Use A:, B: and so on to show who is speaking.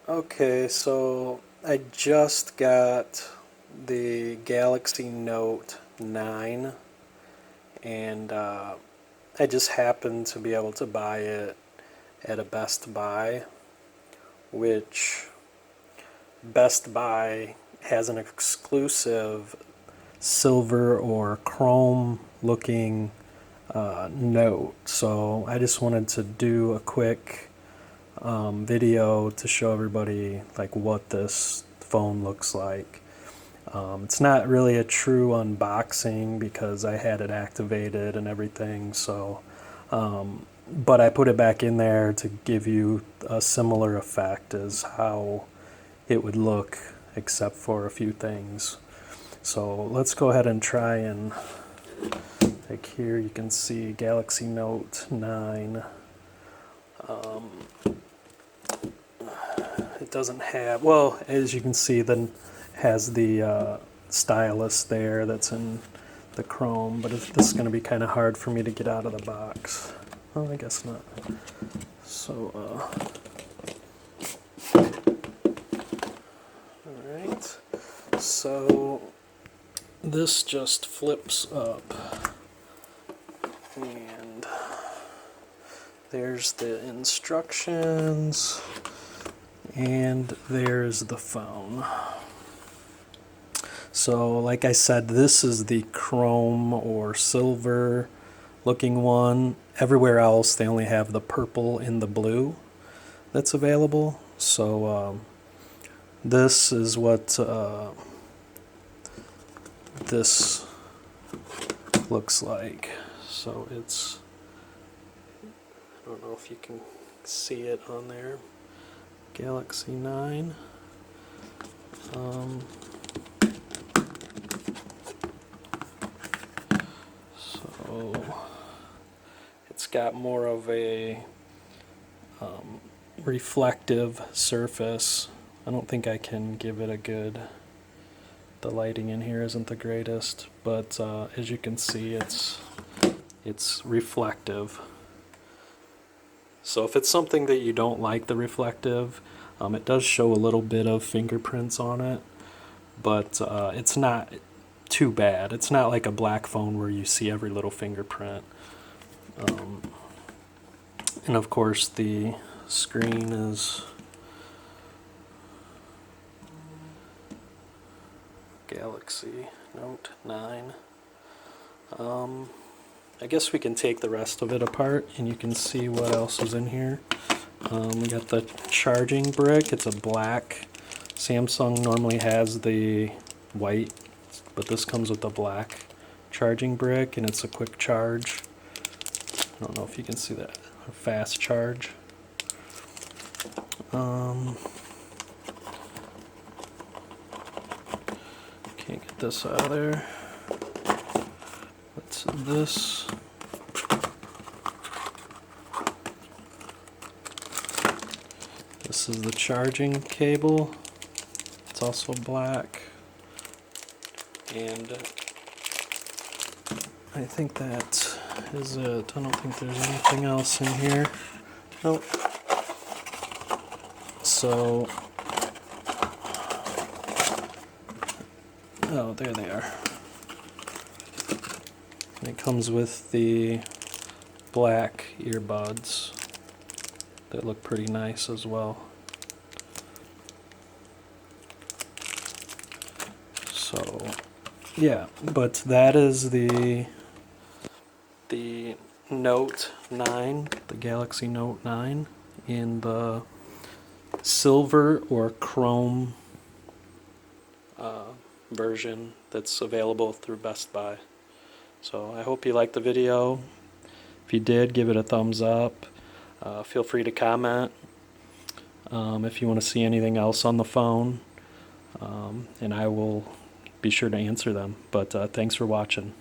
A: Okay, so I just got the Galaxy Note 9 and I just happened to be able to buy it at a Best Buy, which Best Buy has an exclusive silver or chrome looking Note. So I just wanted to do a quick video to show everybody like what this phone looks like. It's not really a true unboxing because I had it activated and everything, so but I put it back in there to give you a similar effect as how it would look, except for a few things. So let's go ahead and try, and like here you can see Galaxy Note 9. It doesn't have, well, as you can see, then has the stylus there that's in the chrome, but this is going to be kind of hard for me to get out of the box. Oh, I guess not. So, alright. So, this just flips up. And there's the instructions. And there's the phone. So like I said, this is the chrome or silver looking one. Everywhere else they only have the purple and the blue that's available. So this is what this looks like. So it's, I don't know if you can see it on there, Galaxy 9. So it's got more of a reflective surface. I don't think I can give it a good, the lighting in here isn't the greatest, but as you can see, it's reflective. So if it's something that you don't like the reflective, it does show a little bit of fingerprints on it, but it's not too bad. It's not like a black phone where you see every little fingerprint. And of course the screen is Galaxy Note 9. I guess we can take the rest of it apart and you can see what else is in here. We got the charging brick. It's a black. Samsung normally has the white, but this comes with the black charging brick, and it's a quick charge. I don't know if you can see that. A fast charge. Can't get this out of there. What's this? This is the charging cable. It's also black. And I think that is it. I don't think there's anything else in here. Nope. So, oh, there they are. And it comes with the black earbuds that look pretty nice as well. So, yeah, but that is the Note 9, the Galaxy Note 9 in the silver or chrome version that's available through Best Buy. So I hope you liked the video. If you did, give it a thumbs up. Feel free to comment if you want to see anything else on the phone, and I will be sure to answer them. But thanks for watching.